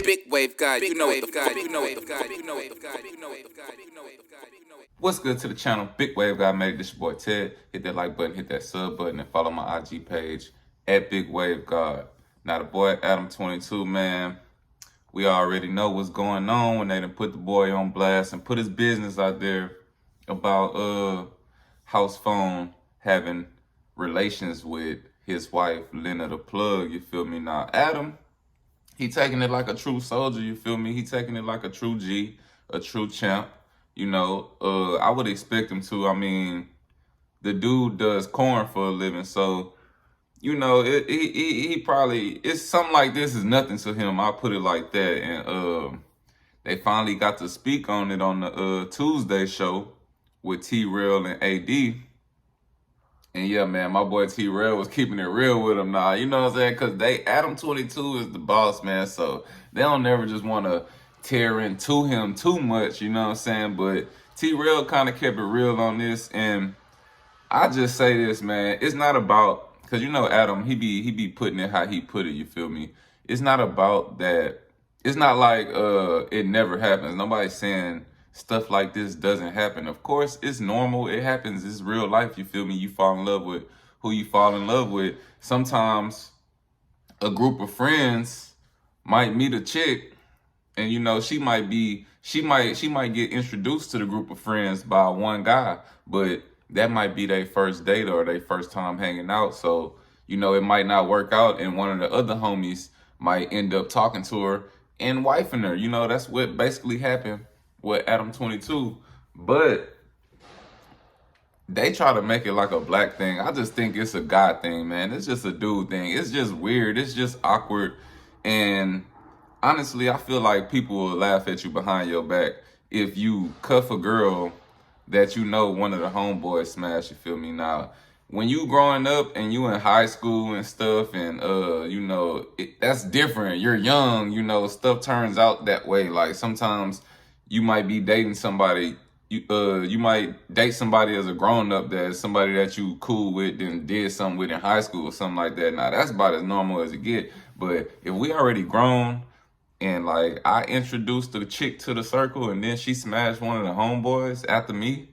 big wave guy. You know what the fuck. What's good to the channel? Big Wave Guy made it. This your boy Ted. Hit that like button, hit that sub button, and follow my IG page at Big Wave God. Now the boy Adam22, man, we already know what's going on when they done put the boy on blast and put his business out there about Housephone having relations with his wife Lena the Plug. You feel me? Now Adam, he taking it like a true soldier. You feel me? He taking it like a true G, a true champ. You know, I would expect him to. I mean, the dude does corn for a living, so you know, he probably, it's something like this is nothing to him. I'll put it like that. And they finally got to speak on it on the Tuesday show with T-Rell and AD. And yeah, man, my boy T-Rell was keeping it real with him now. You know what I'm saying? Because Adam22 is the boss, man. So they don't never just want to tear into him too much, you know what I'm saying? But T-Rell kind of kept it real on this. And I just say this, man. It's not about, because you know Adam, he be putting it how he put it, you feel me? It's not about that. It's not like it never happens. Nobody's saying stuff like this doesn't happen. Of course, it's normal. It happens. It's real life, you feel me? You fall in love with who you fall in love with. Sometimes a group of friends might meet a chick and you know she might get introduced to the group of friends by one guy, but that might be their first date or their first time hanging out. So, you know, it might not work out and one of the other homies might end up talking to her and wifing her. You know, that's what basically happened with Adam22. But they try to make it like a black thing. I just think it's a guy thing, man. It's just a dude thing. It's just weird. It's just awkward. And honestly, I feel like people will laugh at you behind your back if you cuff a girl that you know one of the homeboys smashed, you feel me? Now, when you growing up and you in high school and stuff and, you know, that's different. You're young, you know, stuff turns out that way. Like sometimes you might be dating somebody, you might date somebody as a grown up that's somebody that you cool with and did something with in high school or something like that. Now, that's about as normal as it get. But if we already grown, and like I introduced the chick to the circle and then she smashed one of the homeboys after me,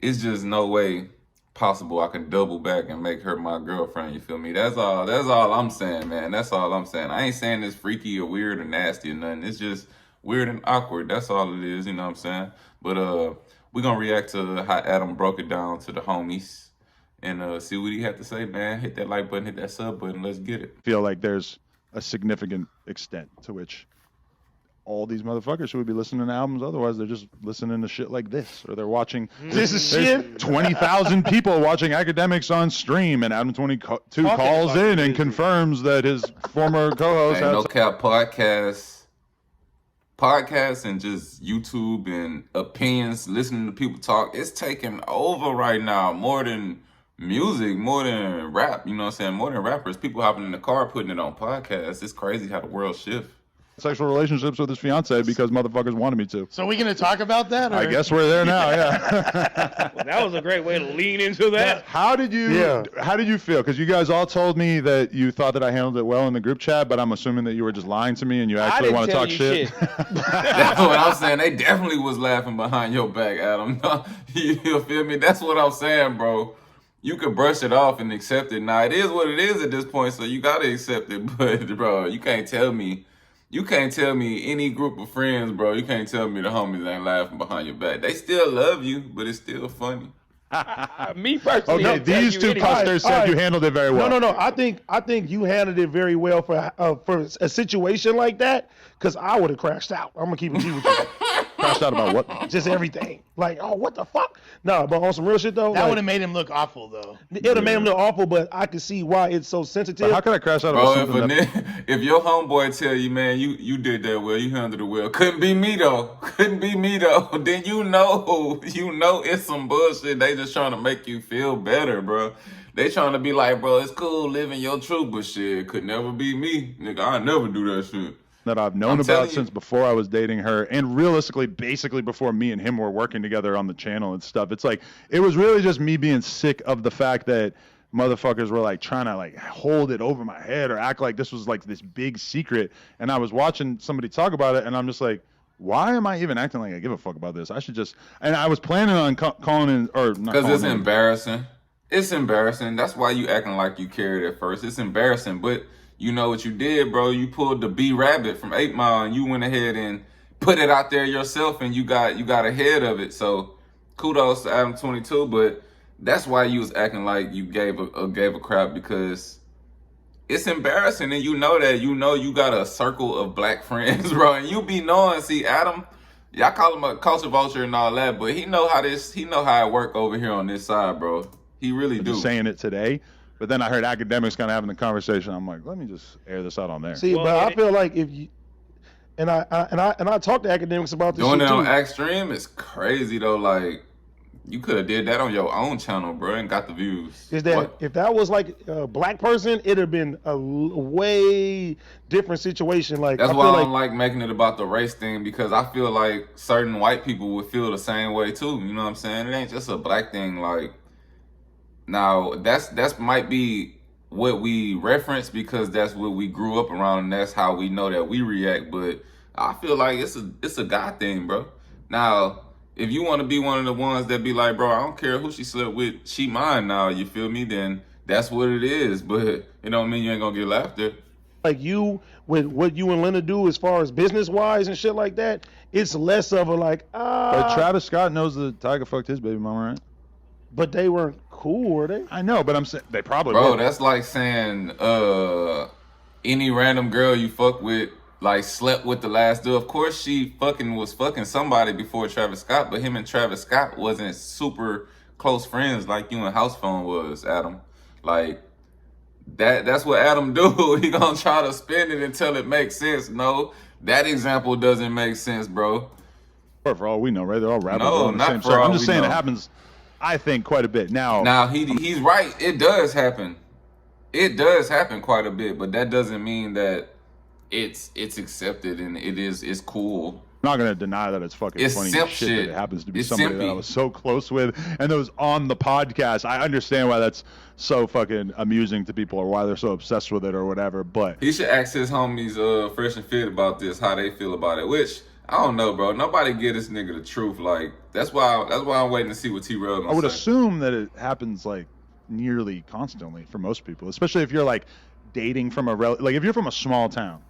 it's just no way possible I can double back and make her my girlfriend, you feel me? That's all I'm saying, man. That's all I'm saying. I ain't saying it's freaky or weird or nasty or nothing. It's just weird and awkward. That's all it is, you know what I'm saying? But we're gonna react to how Adam broke it down to the homies and see what he had to say, man. Hit that like button, hit that sub button, let's get it. Feel like there's a significant extent to which all these motherfuckers who would be listening to albums otherwise, they're just listening to shit like this, or they're watching this is shit. 20,000 people watching Academics on stream, and Adam22 calls in and confirms that his former co-host has no cap podcasts and just YouTube and opinions, listening to people talk. It's taking over right now, more than music, more than rap, you know what I'm saying? More than rappers. People hopping in the car, putting it on podcasts. It's crazy how the world shifts. Sexual relationships with his fiance because motherfuckers wanted me to. So we gonna talk about that? Or? I guess we're there now, yeah. Well, that was a great way to lean into that. How did you feel? Because you guys all told me that you thought that I handled it well in the group chat, but I'm assuming that you were just lying to me and you actually want to talk shit. That's what I'm saying. They definitely was laughing behind your back, Adam. You feel me? That's what I'm saying, bro. You could brush it off and accept it. Now, it is what it is at this point, so you got to accept it. But, bro, you can't tell me any group of friends, bro. You can't tell me the homies ain't laughing behind your back. They still love you, but it's still funny. Me personally. Okay, these two customers said you handled it very well. No. I think you handled it very well for a situation like that, because I would have crashed out. I'm gonna keep it G with you. Crashed out about what? Just everything. Like, oh, what the fuck? No, but on some real shit though. That would have made him look awful though. It would have made him look awful, but I could see why it's so sensitive. But how could I crash out about something? If your homeboy tell you, man, you did that well, you handled it well. Couldn't be me though. Then you know it's some bullshit. They just trying to make you feel better, bro. They trying to be like, bro, it's cool living your truth, but shit, could never be me. Nigga, I never do that shit. That I've known about since before I was dating her, and realistically, basically before me and him were working together on the channel and stuff. It's like, it was really just me being sick of the fact that motherfuckers were like trying to like hold it over my head or act like this was like this big secret. And I was watching somebody talk about it, and I'm just like, why am I even acting like I give a fuck about this? I should just. And I was planning on calling in or not. Because it's embarrassing. It's embarrassing. That's why you acting like you cared at first. It's embarrassing, but you know what you did, bro. You pulled the B Rabbit from 8 Mile, and you went ahead and put it out there yourself, and you got ahead of it. So kudos to Adam22, but that's why you was acting like you gave a crap, because it's embarrassing, and you know that. You know you got a circle of black friends, bro, and you be knowing. See, Adam, y'all call him a culture vulture and all that, but he know how it work over here on this side, bro. He really do. Just saying it today, but then I heard academics kind of having the conversation. I'm like, let me just air this out on there. See, but I feel like if you and I talk to academics about this. Doing shit it on too. Extreme is crazy though. Like, you could have did that on your own channel, bro, and got the views. Is that if that was like a black person, it'd have been a way different situation. Like that's why I don't like making it about the race thing, because I feel like certain white people would feel the same way too. You know what I'm saying? It ain't just a black thing. Like, now that's might be what we reference because that's what we grew up around and that's how we know that we react. But I feel like it's a God thing, bro. Now, if you want to be one of the ones that be like, bro, I don't care who she slept with, she mine now, you feel me? Then that's what it is. But it don't mean you ain't gonna get laughed at. Like you, with what you and Lena do as far as business wise and shit like that, it's less of a like, But Travis Scott knows that Tiger fucked his baby mama, right? But they weren't cool, were they? I know, but I'm saying they probably Bro, were. that's like saying any random girl you fuck with like slept with the last dude. Of course she was fucking somebody before Travis Scott, but him and Travis Scott wasn't super close friends like you and Housephone was, Adam. Like that's what Adam do. He gonna try to spin it until it makes sense. No, that example doesn't make sense, bro. For all we know, right? They're all rappers. No, all in the not same for circle. all I'm just we saying know. it happens, I think, quite a bit. Now he's right. It does happen. It does happen quite a bit, but that doesn't mean that it's accepted and it's cool. I'm not gonna deny that it's fucking It's funny simp shit shit. that it happens to be It's somebody simpy. that I was so close with and that was on the podcast. I understand why that's so fucking amusing to people or why they're so obsessed with it or whatever, but He should ask his homies Fresh and Fit about this, how they feel about it. Which I don't know, bro. Nobody give this nigga the truth. Like that's why I'm waiting to see what T-Rell gonna I would say. assume that it happens like nearly constantly for most people, especially if you're like dating from like if you're from a small town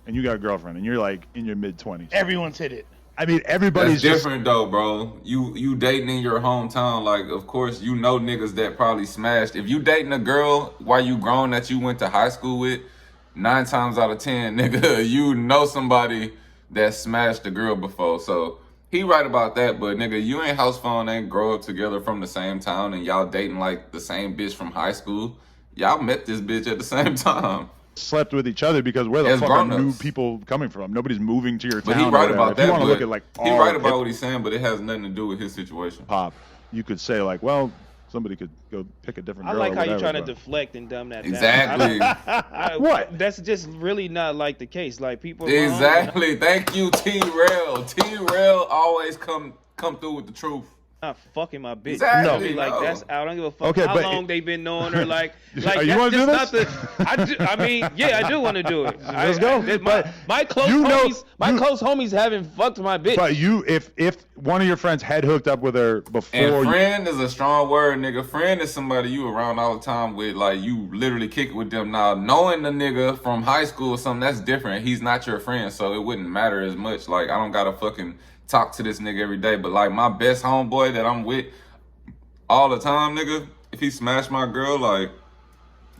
and you got a girlfriend and you're like in your mid-20s. Everyone's hit it. I mean, everybody's That's just different though, bro. You dating in your hometown, like of course you know niggas that probably smashed. If you dating a girl while you grown that you went to high school with, 9 times out of 10, nigga, you know somebody that smashed a girl before. So he right about that, but nigga, you ain't Housephone, ain't grow up together from the same town and y'all dating like the same bitch from high school. Y'all met this bitch at the same time. slept with each other because where the As fuck are grown-ups. new people coming from? Nobody's moving to your But town. he or right whatever. about If that. you want to but look at like he all right about hip what he's saying, but it has nothing to do with his situation. hop, you could say like, well, somebody could go pick a different I girl. like or how you're whatever, trying to but- deflect and dumb that Exactly. down. What? That's just really not like the case. Like people. Exactly. Thank you, T-Rell. T-Rell always come through with the truth. Not fucking my bitch. Exactly, Be like no. that's. I don't give a fuck Okay, how but long they been knowing her. Like Are you that's wanna do just this? not the. I mean, yeah, I do want to do it. Let's go. My close you know- homies. My close homies haven't fucked my bitch. But you, if one of your friends had hooked up with her before, And friend is a strong word, nigga. Friend is somebody you around all the time with, like you literally kick it with them. Now, knowing the nigga from high school or something, that's different. He's not your friend, so it wouldn't matter as much. Like, I don't gotta fucking talk to this nigga every day. But like my best homeboy that I'm with all the time, nigga, if he smashed my girl, like,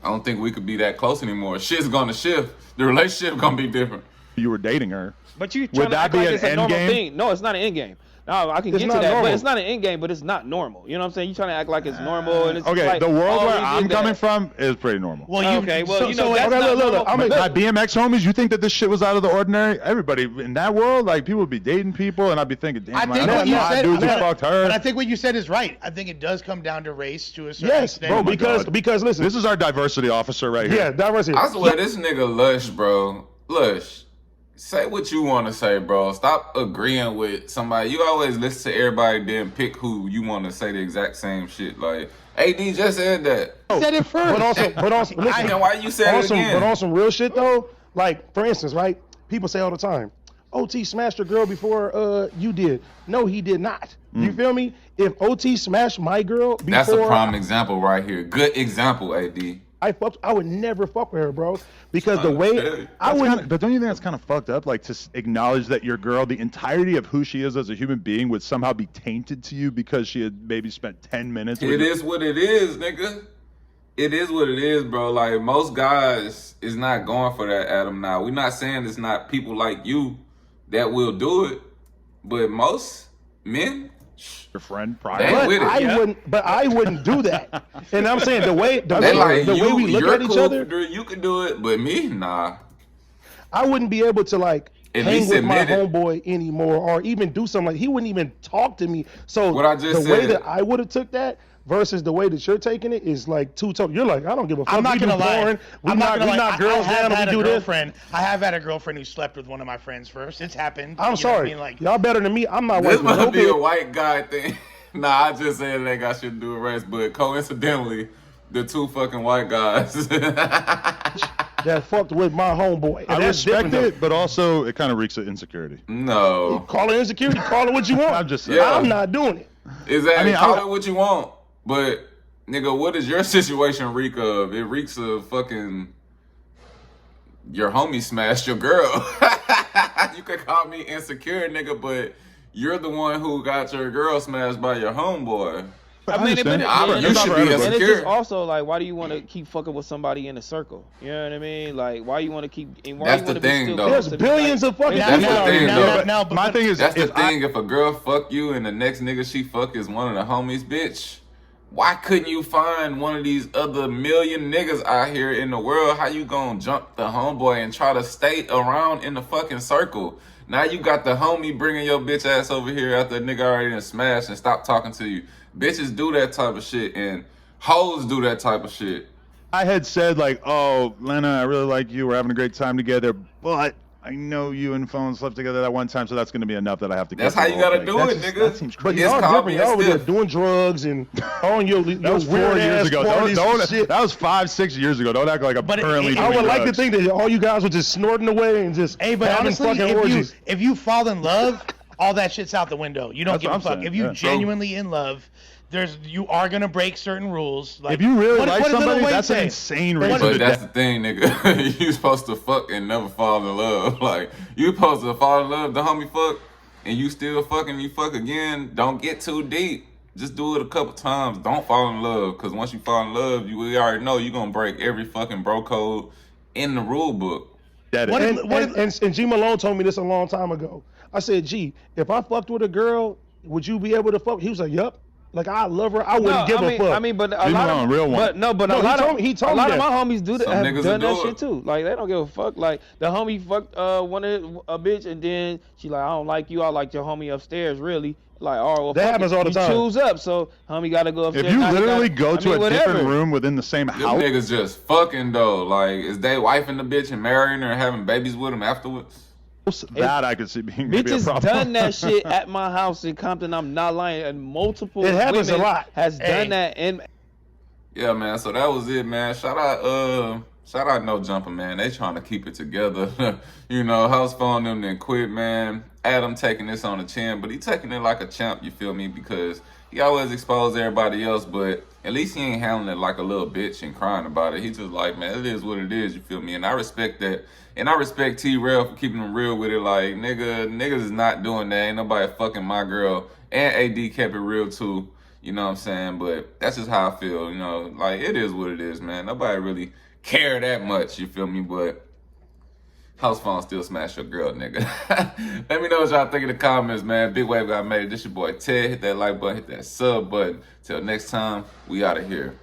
I don't think we could be that close anymore. Shit's gonna shift. The relationship gonna be different. you were dating her, But you Would trying to that act be like an it's a end normal game? thing. No, it's not an end game. No, I can It's get to not that, normal. but it's not an end game, but it's not normal. You know what I'm saying? You trying to act like it's normal and it's okay, like, the world oh, where we I'm did that. coming from is pretty normal. Well, okay, well, you know, so- that's okay, not look, normal. I'm My BMX homies, you think that this shit was out of the ordinary? Everybody in that world, like people would be dating people, and I'd be thinking, damn, I like, think I know what you hot said, dudes who but fucked her. I think what you said is right. I think it does come down to race to a certain Yes, extent. bro. my God. Because listen, This is our diversity officer right here. yeah, diversity. I swear this nigga Lush, bro. Lush, say what you want to say, bro. Stop agreeing with somebody. You always listen to everybody, then pick who you want to say the exact same shit. Like, AD just said that. Said it first. But also, listen, And why you said it again? But on some real shit though, like for instance, right? People say all the time, OT smashed a girl before you did. No, he did not. You feel me? If OT smashed my girl before, That's a prime example right here. Good example, AD. I would never fuck with her, bro, because the way I would. But don't you think that's kind of fucked up? Like to acknowledge that your girl, the entirety of who she is as a human being, would somehow be tainted to you because she had maybe spent 10 minutes. It is what it is, nigga. It is what it is, bro. Like most guys is not going for that, Adam. Now we're not saying it's not people like you that will do it, but most men. Your friend But prior. I wouldn't do that. And I'm saying the way we look you're at each cool other, you can do it, but me, nah. I wouldn't be able to like At hang least with my admit it. homeboy anymore, or even do something like he wouldn't even talk to me. So What I just the way said. that I would have took that versus the way that you're taking it is like two totally. You're like, I don't give a fuck. I'm not We gonna do lie. porn. We I'm not gonna lie. knock girls I have down had and a we do this. girlfriend. I have had a girlfriend who slept with one of my friends first. It's happened. I'm You know sorry. what I mean? Like, Y'all better than me. I'm not This white. must be a white guy thing. Nah, I just said like I shouldn't do a race, but coincidentally, the two fucking white guys. That fucked with my homeboy. And I that's respect different, it, but also it kind of reeks of insecurity. No. Call it insecurity. Call it what you want. I'm just saying. Yeah. I'm not doing it. Exactly. I mean, Call I- it what you want, but nigga, what does your situation reek of? It reeks of fucking your homie smashed your girl. You could call me insecure, nigga, but you're the one who got your girl smashed by your homeboy. I I mean, understand. You should be and it's insecure. just also like, why do you want to keep fucking with somebody in a circle? You know what I mean? Like, why you want to keep? And why That's you wanna the thing, be still though. close There's to me? billions of fucking That's people the out thing, here. though. now, But my thing is, That's the if I- thing. If a girl fuck you and the next nigga she fuck is one of the homies, bitch, why couldn't you find one of these other million niggas out here in the world? How you gonna jump the homeboy and try to stay around in the fucking circle? Now you got the homie bringing your bitch ass over here after a nigga already done smashed and stopped talking to you. Bitches do that type of shit and hoes do that type of shit. I had said like, oh, Lena, I really like you. We're having a great time together, but I know you and Phone slept together that one time, so that's going to be enough that I have to. That's cut how the you whole gotta thing. do That's it, just- nigga. That seems But crazy. It's y'all called different. Y'all over there stiff. doing drugs and on your That was 4 years ago. That was 5-6 years ago. Don't act like I'm But currently I doing would like to drugs. think that all you guys were just snorting away and just Hey, but having honestly, fucking orgies. if you fall in love, all that shit's out the window. You don't That's give what a I'm fuck. saying, If you yeah. genuinely in love, you are gonna break certain rules. Like, If you really what like did Lil somebody, Wayne that's an say? insane What- reason. But to that's death. the thing, nigga. You supposed to fuck and never fall in love. Like, you supposed to fall in love, the homie fuck, and you still fucking, you fuck again. Don't get too deep. Just do it a couple times. Don't fall in love, because once you fall in love, we already know you're going to break every fucking bro code in the rule book. Dead What end. if- And G Malone told me this a long time ago. I said, G, if I fucked with a girl, would you be able to fuck? He was like, yup. Like, I love her. I wouldn't give a fuck. I mean, but a Leave lot him of alone, real one. But no, but No, a lot of he told a me lot of that. my homies do that. Some Have niggas done will that do shit it. too. Like they don't give a fuck. Like the homie fucked one of a bitch, and then she like, I don't like you. I like your homie upstairs. Really. Like, oh, well, That fuck happens it. all the You time. choose up, so homie got to go upstairs. If you Now he literally gotta- go to I mean, a different whatever. room within the same Them house, niggas just fucking, though. Like, is they wifing the bitch and marrying her and having babies with them afterwards? that I could see being maybe a Bitches problem. done that shit at my house in Compton. I'm not lying. And multiple It happens a women lot. has Hey. done that. And Yeah, man. So that was it, man. Shout out No Jumper, man. They trying to keep it together. You know, Housephone them then quit, man. Adam taking this on the chin, but he taking it like a champ, you feel me? Because he always exposed everybody else, but at least he ain't handling it like a little bitch and crying about it. He just like, man, it is what it is, you feel me? And I respect that. And I respect T-Rell for keeping him real with it. Like, niggas is not doing that. Ain't nobody fucking my girl. And AD kept it real too. You know what I'm saying? But that's just how I feel, you know. Like, it is what it is, man. Nobody really care that much, you feel me? But Housephone still smash your girl, nigga. Let me know what y'all think in the comments, man. Big Wave got made. This your boy Ted. Hit that like button, hit that sub button. Till next time, we out of here.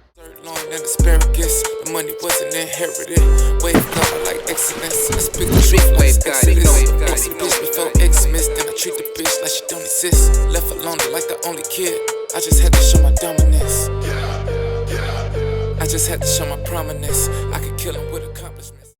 Long and asparagus, the money wasn't inherited. Wave cover like excellence. I speak the truth like Exodus. Bossy bitch before Xmas, then I treat the bitch like she don't exist. Left alone like the only kid. I just had to show my dominance. I just had to show my prominence. I could kill him with accomplishments.